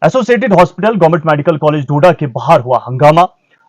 Associated hospital government medical college Doda के बाहर हुआ हंगामा।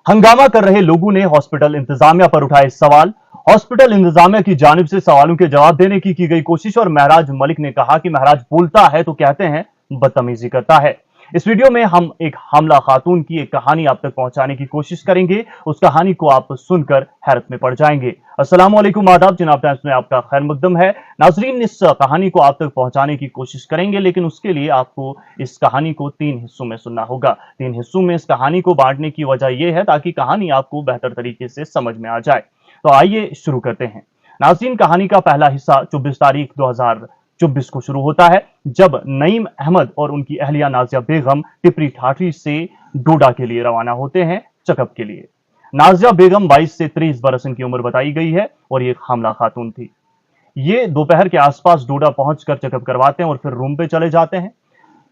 हंगामा कर रहे लोगों ने हॉस्पिटल इंतजामिया पर उठाए सवाल। हॉस्पिटल इंतजामिया की जानिब से सवालों के जवाब देने की गई कोशिश और महराज मलिक ने कहा कि महराज बोलता है तो कहते हैं बदतमीजी करता है। इस वीडियो में हम एक हामला खातून की एक कहानी आप तक पहुंचाने की कोशिश करेंगे। उस कहानी को आप सुनकर हैरत में पड़ जाएंगे। अस्सलाम वालेकुम, आदाब, जनाब टाइम्स में आपका खैर मकदम है। नाजरीन, इस कहानी को आप तक पहुंचाने की कोशिश करेंगे, लेकिन उसके लिए आपको इस कहानी को 3 हिस्सों में सुनना होगा। 3 हिस्सों में इस कहानी को बांटने की वजह यह है ताकि कहानी आपको बेहतर तरीके से समझ में आ जाए। तो आइए शुरू करते हैं। नाज़रीन, कहानी का पहला हिस्सा 24 तारीख 2024 को शुरू होता है, जब नईम अहमद और उनकी अहलिया नाजिया बेगम टिपरी ठाठरी से डोडा के लिए रवाना होते हैं चेकअप के लिए। नाजिया बेगम 22 से 30 बरस इनकी उम्र बताई गई है और ये हामला खातून थी। ये दोपहर के आसपास डोडा पहुंचकर चेकअप करवाते हैं और फिर रूम पे चले जाते हैं।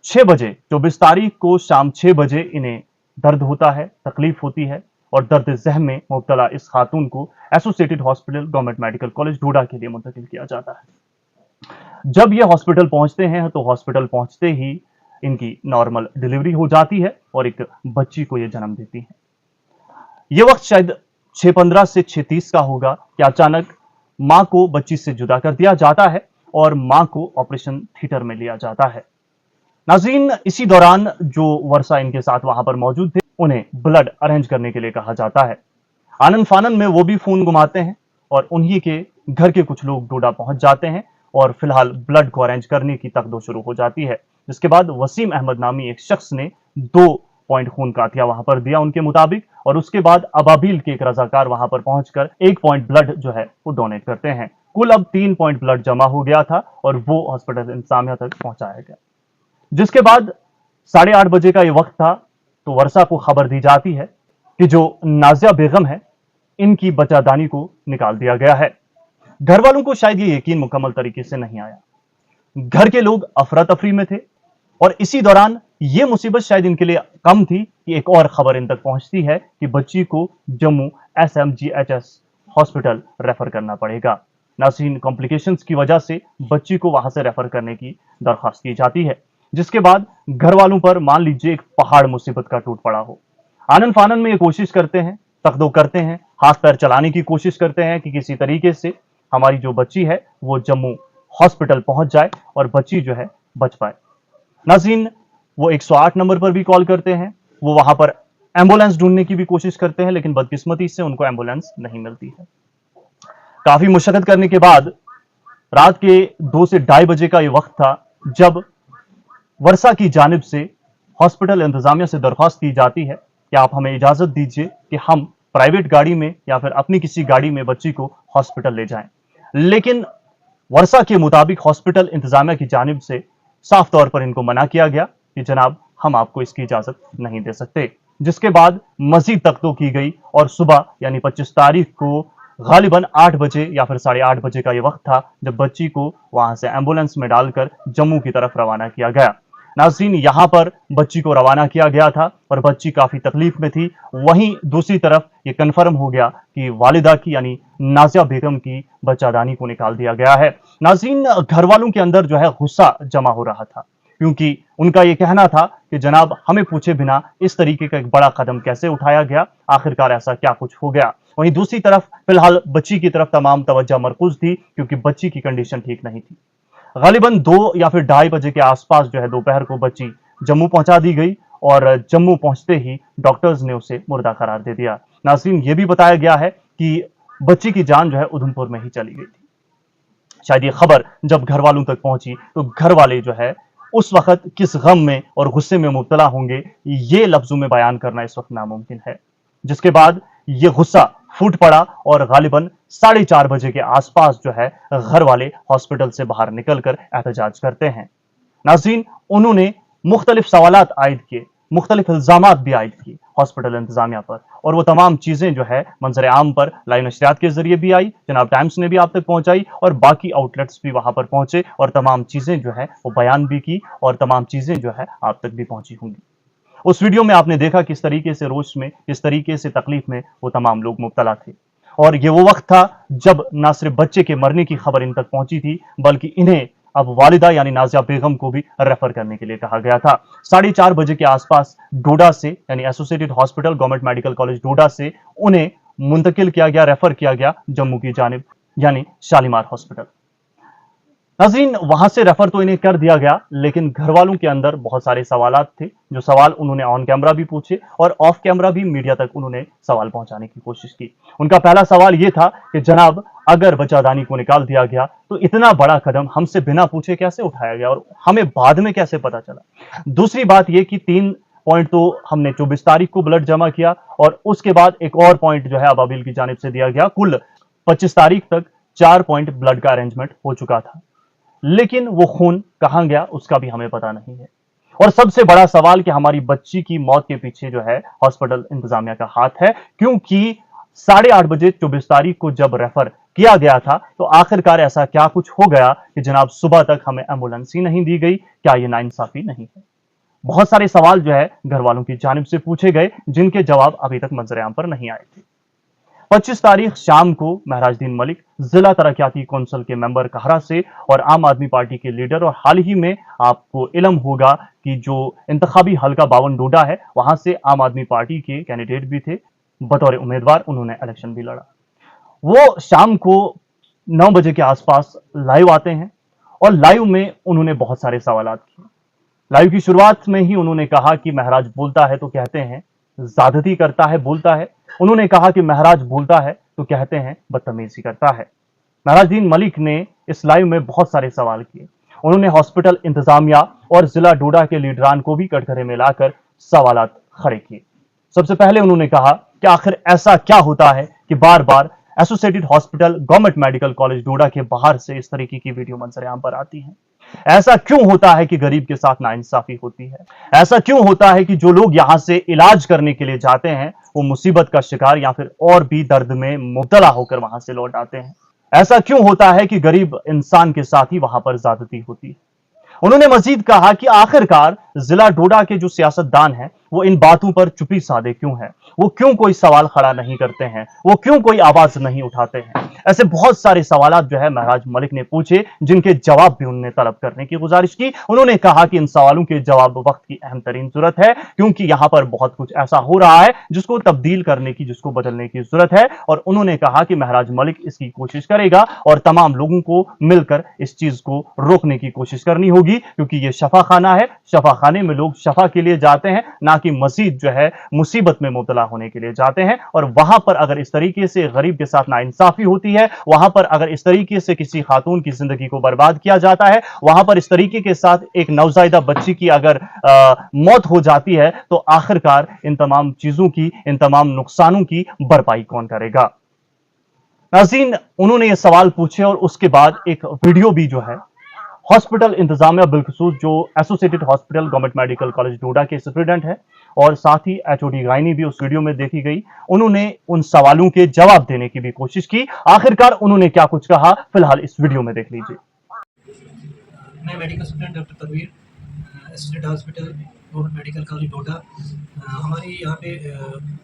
6 बजे 24 तारीख को शाम 6 बजे इन्हें दर्द होता है, तकलीफ होती है और दर्द ज़हन में मुब्तला इस खातून को associated hospital government medical college Doda के लिए मुंतकिल किया जाता है। जब ये हॉस्पिटल पहुंचते हैं तो हॉस्पिटल पहुंचते ही इनकी नॉर्मल डिलीवरी हो जाती है और एक बच्ची को ये जन्म देती है। ये वक्त शायद 6:15 से 6:30 का होगा कि अचानक मां को बच्ची से जुदा कर दिया जाता है और मां को ऑपरेशन थिएटर में लिया जाता है। नाज़रीन, इसी दौरान जो वर्षा इनके साथ वहां पर मौजूद थे, उन्हें ब्लड अरेंज करने के लिए कहा जाता है। आनन फानन में वो भी फोन घुमाते हैं और उन्हीं के घर के कुछ लोग डोडा पहुंच जाते हैं और फिलहाल ब्लड को अरेंज करने की तकदो शुरू हो जाती है। जिसके बाद वसीम अहमद नामी एक शख्स ने 2 पॉइंट खून का अतिया वहां पर दिया उनके मुताबिक, और उसके बाद अबाबिल के एक रजाकार वहां पर पहुंचकर 1 पॉइंट ब्लड जो है वो डोनेट करते हैं। कुल अब 3 पॉइंट ब्लड जमा हो गया था और वो हॉस्पिटल इंतजामिया तक पहुंचाया गया। जिसके बाद 8:30 बजे का ये वक्त था तो वर्षा को खबर दी जाती है कि जो नाजिया बेगम है, इनकी बच्चादानी को निकाल दिया गया है। घर वालों को शायद ये यकीन मुकम्मल तरीके से नहीं आया। घर के लोग अफरा तफरी में थे और इसी दौरान ये मुसीबत शायद इनके लिए कम थी कि एक और खबर इन तक पहुंचती है कि बच्ची को जम्मू SMGHS हॉस्पिटल रेफर करना पड़ेगा। नाज़रीन, कॉम्प्लिकेशंस की वजह से बच्ची को वहां से रेफर करने की दरख्वास्त की जाती है, जिसके बाद घर वालों पर मान लीजिए एक पहाड़ मुसीबत का टूट पड़ा हो। आनन फानन में ये कोशिश करते हैं, तकदो करते हैं, हाथ पैर चलाने की कोशिश करते हैं कि किसी तरीके से हमारी जो बच्ची है वो जम्मू हॉस्पिटल पहुंच जाए और बच्ची जो है बच पाए। नाज़रीन, वो 108 नंबर पर भी कॉल करते हैं, वो वहां पर एम्बुलेंस ढूंढने की भी कोशिश करते हैं, लेकिन बदकिस्मती से उनको एम्बुलेंस नहीं मिलती है। काफी मुशक्कत करने के बाद रात के 2 से 2:30 बजे का ये वक्त था जब वर्षा की जानिब से हॉस्पिटल इंतजामिया से दरख्वास्त की जाती है कि आप हमें इजाजत दीजिए कि हम प्राइवेट गाड़ी में या फिर अपनी किसी गाड़ी में बच्ची को हॉस्पिटल ले जाएं। लेकिन वर्षा के मुताबिक हॉस्पिटल इंतजामिया की जानिब से साफ तौर पर इनको मना किया गया कि जनाब, हम आपको इसकी इजाजत नहीं दे सकते। जिसके बाद मजीद तख्तो की गई और सुबह यानी 25 तारीख को गालिबन 8 बजे या फिर 8:30 बजे का ये वक्त था जब बच्ची को वहां से एम्बुलेंस में डालकर जम्मू की तरफ रवाना किया गया। नाज़रीन, यहां पर बच्ची को रवाना किया गया था और बच्ची काफी तकलीफ में थी। वहीं दूसरी तरफ ये कन्फर्म हो गया कि वालिदा की यानी नाजिया बेगम की बच्चादानी को निकाल दिया गया है। नाज़रीन, घर वालों के अंदर जो है गुस्सा जमा हो रहा था, क्योंकि उनका यह कहना था कि जनाब, हमें पूछे बिना इस तरीके का एक बड़ा कदम कैसे उठाया गया, आखिरकार ऐसा क्या कुछ हो गया। वहीं दूसरी तरफ फिलहाल बच्ची की तरफ तमाम तवज्जो मरकूज थी, क्योंकि बच्ची की कंडीशन ठीक नहीं थी। गालिबन 2 या फिर 2:30 बजे के आसपास जो है दोपहर को बच्ची जम्मू पहुंचा दी गई और जम्मू पहुंचते ही डॉक्टर्स ने उसे मुर्दा करार दे दिया। नाज़रीन, ये भी बताया गया है कि बच्ची की जान जो है उधमपुर में ही चली गई थी। शायद ये खबर जब घर वालों तक पहुंची तो घर वाले जो है उस वक्त किस गम में और गुस्से में मुब्तला होंगे, ये लफ्जों में बयान करना इस वक्त नामुमकिन है। जिसके बाद ये गुस्सा फूट पड़ा और गालिबन 4:30 बजे के आसपास जो है घर वाले हॉस्पिटल से बाहर निकलकर एहतजाज करते हैं। नाज़रीन, उन्होंने मुख्तलिफ सवालात आयद किए, मुख्तलिफ इल्जामात भी आयद किए हॉस्पिटल इंतजामिया पर, और वो तमाम चीजें जो है मंजर आम पर लाइव नशरियात के जरिए भी आई, जनाब टाइम्स ने भी आप तक पहुंचाई और बाकी आउटलेट्स भी वहां पर पहुंचे और तमाम चीजें जो है वो बयान भी की और तमाम चीजें जो है आप तक भी पहुंची होंगी। उस वीडियो में आपने देखा किस तरीके से रोष में, किस तरीके से तकलीफ में वो तमाम लोग मुब्तला थे। और ये वो वक्त था जब ना सिर्फ बच्चे के मरने की खबर इन तक पहुंची थी, बल्कि इन्हें अब वालिदा यानी नाजिया बेगम को भी रेफर करने के लिए कहा गया था। 4:30 बजे के आसपास डोडा से यानी associated hospital government medical college Doda से उन्हें मुंतकिल किया गया, रेफर किया गया जम्मू की जानिब यानी शालीमार हॉस्पिटल। नाज़रीन, वहां से रेफर तो इन्हें कर दिया गया, लेकिन घर वालों के अंदर बहुत सारे सवालात थे, जो सवाल उन्होंने ऑन कैमरा भी पूछे और ऑफ कैमरा भी मीडिया तक उन्होंने सवाल पहुंचाने की कोशिश की। उनका पहला सवाल यह था कि जनाब, अगर बच्चादानी को निकाल दिया गया तो इतना बड़ा कदम हमसे बिना पूछे कैसे उठाया गया और हमें बाद में कैसे पता चला। दूसरी बात यह कि 3 पॉइंट तो हमने 24 तारीख को ब्लड जमा किया और उसके बाद एक और पॉइंट जो है अबाबिल की जानिब से दिया गया। कुल 25 तारीख तक 4 पॉइंट ब्लड का अरेंजमेंट हो चुका था, लेकिन वो खून कहां गया उसका भी हमें पता नहीं है। और सबसे बड़ा सवाल कि हमारी बच्ची की मौत के पीछे जो है हॉस्पिटल इंतजामिया का हाथ है, क्योंकि 8:30 बजे 24 तारीख को जब रेफर किया गया था तो आखिरकार ऐसा क्या कुछ हो गया कि जनाब सुबह तक हमें एम्बुलेंस ही नहीं दी गई। क्या ये नाइंसाफी नहीं है? बहुत सारे सवाल जो है घर वालों की जानिब से पूछे गए, जिनके जवाब अभी तक मंजर-ए-आम पर नहीं आए थे। 25 तारीख शाम को महराजुद्दीन मलिक जिला तरक्याती कौंसिल के मेंबर कहरा से और आम आदमी पार्टी के लीडर, और हाल ही में आपको इल्म होगा कि जो इंतखाबी हलका 52 डोडा है वहां से आम आदमी पार्टी के कैंडिडेट भी थे, बतौर उम्मीदवार उन्होंने इलेक्शन भी लड़ा। वो शाम को 9 बजे के आसपास लाइव आते हैं और लाइव में उन्होंने बहुत सारे सवाल किए। लाइव की शुरुआत में ही उन्होंने कहा कि महराज बोलता है तो कहते हैं ज्यादती करता है, बोलता है। उन्होंने कहा कि महराज बोलता है तो कहते हैं बदतमीजी करता है। महराजुद्दीन मलिक ने इस लाइव में बहुत सारे सवाल किए। उन्होंने हॉस्पिटल इंतजामिया और जिला डोडा के लीडरान को भी कटघरे में लाकर सवालात खड़े किए। सबसे पहले उन्होंने कहा कि आखिर ऐसा क्या होता है कि बार बार associated hospital government medical college Doda के बाहर से इस तरीके की वीडियो मंजर-ए-आम पर आती है। ऐसा क्यों होता है कि गरीब के साथ नाइंसाफी होती है? ऐसा क्यों होता है कि जो लोग यहां से इलाज करने के लिए जाते हैं वो मुसीबत का शिकार या फिर और भी दर्द में मुब्तला होकर वहां से लौट आते हैं? ऐसा क्यों होता है कि गरीब इंसान के साथ ही वहां पर ज्यादती होती है? उन्होंने मजीद कहा कि आखिरकार जिला डोडा के जो सियासतदान हैं वो इन बातों पर चुप्पी साधे क्यों हैं? वो क्यों कोई सवाल खड़ा नहीं करते हैं? वो क्यों कोई आवाज नहीं उठाते हैं? ऐसे बहुत सारे सवालात जो है महराज मलिक ने पूछे, जिनके जवाब भी उन्होंने तलब करने की गुजारिश की। उन्होंने कहा कि इन सवालों के जवाब वक्त की अहम तरीन जरूरत है, क्योंकि यहां पर बहुत कुछ ऐसा हो रहा है जिसको तब्दील करने की, जिसको बदलने की जरूरत है। और उन्होंने कहा कि महराज मलिक इसकी कोशिश करेगा और तमाम लोगों को मिलकर इस चीज को रोकने की कोशिश करनी होगी, क्योंकि ये शफा खाना है। शफा खाने में लोग शफा के लिए जाते हैं, ना कि मजीद जो है मुसीबत में मुब्तला होने के लिए जाते हैं। और वहां पर अगर इस तरीके से गरीब के साथ नाइंसाफी होती है, वहां पर अगर इस तरीके से किसी खातून की जिंदगी को बर्बाद किया जाता है, वहां पर इस तरीके के साथ एक नवजायदा बच्ची की अगर मौत हो जाती है, तो आखिरकार इन तमाम चीजों की, इन तमाम नुकसानों की भरपाई कौन करेगा? नाज़रीन, उन्होंने ये सवाल पूछे और उसके बाद एक वीडियो भी जो है हॉस्पिटल इंतजामिया, बिलखसूस जो associated hospital government medical college Doda के सुप्रीडेंट है और साथ ही एचओडी गायनी भी उस वीडियो में देखी गई। उन्होंने उन सवालों के जवाब देने की भी कोशिश की। आखिरकार उन्होंने क्या कुछ कहा, फिलहाल इस वीडियो में देख लीजिए। मैं medical student doctor Tanveer, associated hospital government medical college Doda. हमारी यहाँ पे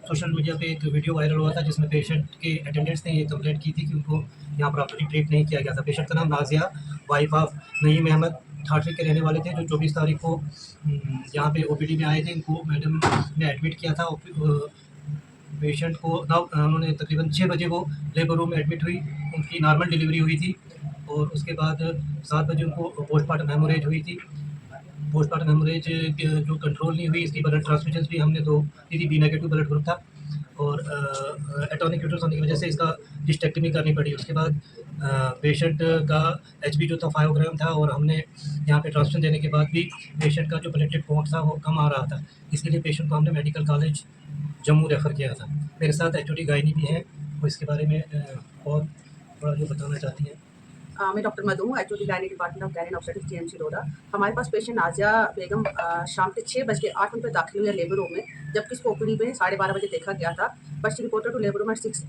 सोशल मीडिया पे एक वीडियो वायरल हुआ था जिसमें पेशेंट के अटेंडेंट्स ने ये कंप्लेंट की थी कि उनको यहाँ प्रॉपर्ली ट्रीट नहीं किया गया था। पेशेंट का नाम नाजिया, वाइफ ऑफ नईम अहमद, ठाठरी के रहने वाले थे, जो 24 तारीख को यहाँ पे ओपीडी में आए थे। इनको मैडम ने एडमिट किया था। पेशेंट को उन्होंने तकरीबन 6 बजे वो लेबर रूम में एडमिट हुई। उनकी नॉर्मल डिलीवरी हुई थी और उसके बाद 7 बजे उनको पोस्टमार्टम हेमोरेज हुई थी। पोस्टमार्टम हेमोरेज जो कंट्रोल नहीं हुई, इसकी ब्लड ट्रांसफ्यूजन भी हमने दो दी थी। बी नेगेटिव ब्लड ग्रुप था और एटॉनिक यूट्रस होने की वजह से इसका डिस्टेक्टमी करनी पड़ी। उसके बाद पेशेंट का एचबी जो था 5 ग्राम था और हमने यहाँ पे ट्रांसफ्यूजन देने के बाद भी पेशेंट का जो प्लेटलेट काउंट था वो कम आ रहा था। इसके लिए पेशेंट को हमने मेडिकल कॉलेज जम्मू रेफ़र किया था। मेरे साथ एचओडी गायनी भी हैं, वो इसके बारे में और थोड़ा जो बताना चाहती हैं। मैं डॉक्टर मधु हूँ, HOD gynae department of gynae obstetrics TMC Doda. हमारे पास पेशेंट नाजिया बेगम शाम के 6:08 पर दाखिल हुई है लेबर रूम में, जबकि इसको ओपीडी में 12:30 बजे देखा गया था। But she reported to labour room at 6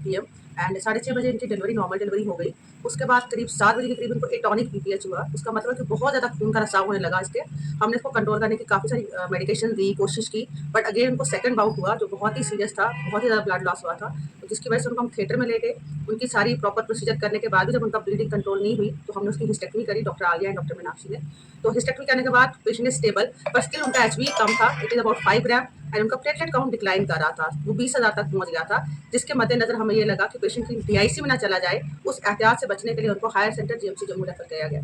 PM। And 6:30 बजे इनकी डिलीवरी नॉर्मल डिलीवरी हो गई। उसके बाद करीब 7 बजे के करीब इनको एटॉनिक पीपीएच हुआ। उसका मतलब है कि बहुत ज़्यादा खून का रिसाव होने लगा इसके। हमने इसको कंट्रोल करने की काफ़ी सारी मेडिकेशन दी, कोशिश की, बट अगेन इनको सेकंड बाउट हुआ जो बहुत ही सीरियस था, बहुत ही ज़्यादा ब्लड लॉस हुआ था, तो जिसकी वजह से उनको हम थिएटर में ले गए। उनकी सारी प्रॉपर प्रोसीजर करने के बाद भी जब उनका ब्लीडिंग कंट्रोल नहीं हुई तो हमने उसकी हिस्टेक्टमी करी, doctor Alia and doctor Meenakshi ने। तो हिस्टेक्टमी करने के बाद पेशेंट इज स्टेबल, पर स्टिल उनका एचबी कम था, it is about 5 gram, and उनका प्लेटलेट काउंट डिक्लाइन कर रहा था, वो 20,000 तक पहुंच गया था, जिसके मद्देनजर हमें ये लगा कि पेशेंट की डीआईसी में ना चला जाए, उस एहतियात से बचने के लिए उनको higher centre GMC Jammu refer किया गया।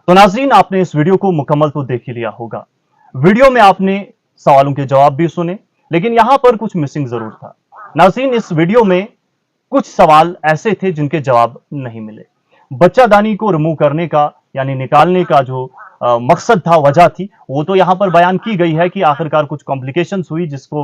तो नाज़रीन, आपने इस वीडियो को मुकम्मल तो देख ही लिया होगा। वीडियो में आपने सवालों के जवाब भी सुने, लेकिन यहां पर कुछ मिसिंग जरूर था। नाज़रीन, इस वीडियो में कुछ सवाल ऐसे थे जिनके जवाब नहीं मिले। बच्चादानी को रिमूव करने का यानी निकालने का जो मकसद था, वजह थी, वो तो यहां पर बयान की गई है कि आखिरकार कुछ कॉम्प्लिकेशंस हुई जिसको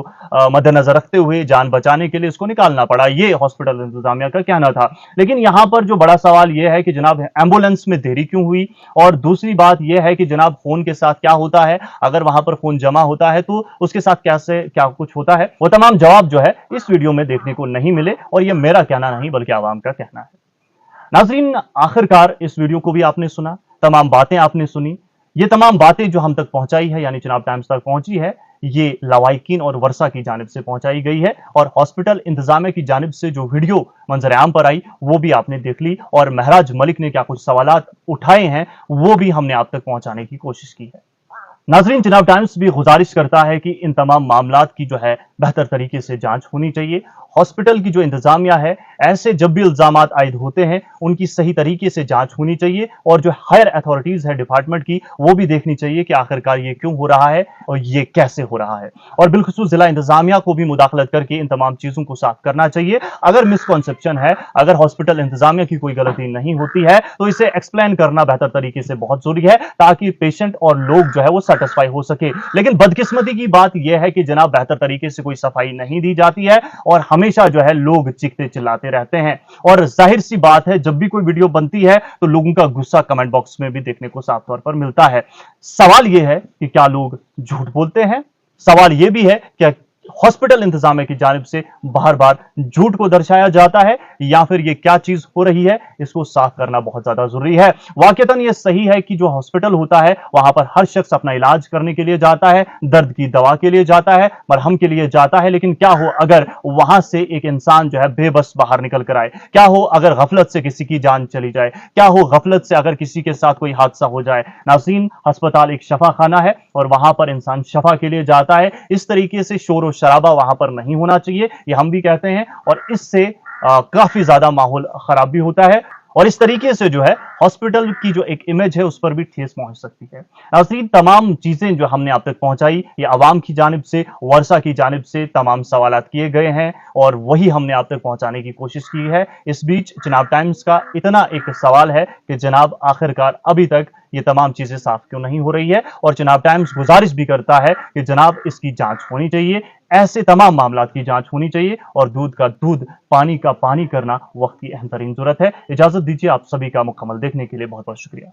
मद्देनजर रखते हुए जान बचाने के लिए इसको निकालना पड़ा, ये हॉस्पिटल इंतजामिया का कहना था। लेकिन यहां पर जो बड़ा सवाल ये है कि जनाब एम्बुलेंस में देरी क्यों हुई, और दूसरी बात यह है कि जनाब फोन के साथ क्या होता है, अगर वहां पर फोन जमा होता है तो उसके साथ कैसे क्या कुछ होता है, वो तमाम जवाब जो है इस वीडियो में देखने को नहीं मिले, और ये मेरा कहना नहीं बल्कि आवाम का कहना है। नाजरीन, आखिरकार इस वीडियो को भी आपने सुना, तमाम बातें आपने सुनी। ये तमाम बातें जो हम तक पहुंचाई है यानी चिनाब टाइम्स तक पहुंची है, ये लवाइकिन और वर्षा की जानिब से पहुंचाई गई है, और हॉस्पिटल इंतजामिया की जानिब से जो वीडियो मंजर आम पर आई वो भी आपने देख ली, और महराज मलिक ने क्या कुछ सवालात उठाए हैं वो भी हमने आप तक पहुंचाने की कोशिश की है। नाजरीन, चिनाब टाइम्स भी गुजारिश करता है कि इन तमाम मामलात की जो है बेहतर तरीके से जांच होनी चाहिए। हॉस्पिटल की जो इंतजामिया है, ऐसे जब भी इल्जामात आयद होते हैं उनकी सही तरीके से जांच होनी चाहिए, और जो हायर अथॉरिटीज है डिपार्टमेंट की, वो भी देखनी चाहिए कि आखिरकार ये क्यों हो रहा है और ये कैसे हो रहा है, और बिलखुसूस जिला इंतजामिया को भी मुदाखलत करके इन तमाम चीजों को साफ करना चाहिए। अगर मिसकॉन्सेप्शन है, अगर हॉस्पिटल इंतजामिया की कोई गलती नहीं होती है तो इसे एक्सप्लेन करना बेहतर तरीके से बहुत जरूरी है, ताकि पेशेंट और लोग जो है वो सेटिस्फाई हो सके। लेकिन बदकिस्मती की बात यह है कि जनाब बेहतर तरीके से कोई सफाई नहीं दी जाती है, और हमेशा जो है लोग चीखते चिल्लाते रहते हैं, और जाहिर सी बात है जब भी कोई वीडियो बनती है तो लोगों का गुस्सा कमेंट बॉक्स में भी देखने को साफ तौर पर मिलता है। सवाल यह है कि क्या लोग झूठ बोलते हैं, सवाल यह भी है कि हॉस्पिटल इंतजामिया की जानिब से बार बार झूठ को दर्शाया जाता है, या फिर ये क्या चीज हो रही है, इसको साफ करना बहुत ज्यादा जरूरी है। वाकईतन ये सही है कि जो हॉस्पिटल होता है वहां पर हर शख्स अपना इलाज करने के लिए जाता है, दर्द की दवा के लिए जाता है, मरहम के लिए जाता है, लेकिन क्या हो अगर वहां से एक इंसान जो है बेबस बाहर निकल कर आए, क्या हो अगर गफलत से किसी की जान चली जाए, क्या हो गफलत से अगर किसी के साथ कोई हादसा हो जाए। नाज़रीन, अस्पताल एक शफा खाना है और वहां पर इंसान शफा के लिए जाता है। इस तरीके से शोर शराबा वहां पर नहीं होना चाहिए, ये हम भी कहते हैं, और इससे काफी ज्यादा माहौल खराब भी होता है, और इस तरीके से जो है हॉस्पिटल की जो एक इमेज है उस पर भी ठेस पहुंच सकती है। नाज़रीन, तमाम चीजें जो हमने आप तक पहुंचाई, ये आवाम की जानिब से, वर्षा की जानिब से तमाम सवालात किए गए हैं, और वही हमने आप तक पहुंचाने की कोशिश की है। इस बीच चिनाब टाइम्स का इतना एक सवाल है कि जनाब आखिरकार अभी तक ये तमाम चीजें साफ क्यों नहीं हो रही है, और चिनाब टाइम्स गुजारिश भी करता है कि जनाब इसकी जांच होनी चाहिए, ऐसे तमाम मामलात की जांच होनी चाहिए, और दूध का दूध, पानी का पानी करना वक्त की अहम तरीन जरूरत है। इजाजत दीजिए, आप सभी का मुकम्मल देखने के लिए बहुत बहुत शुक्रिया।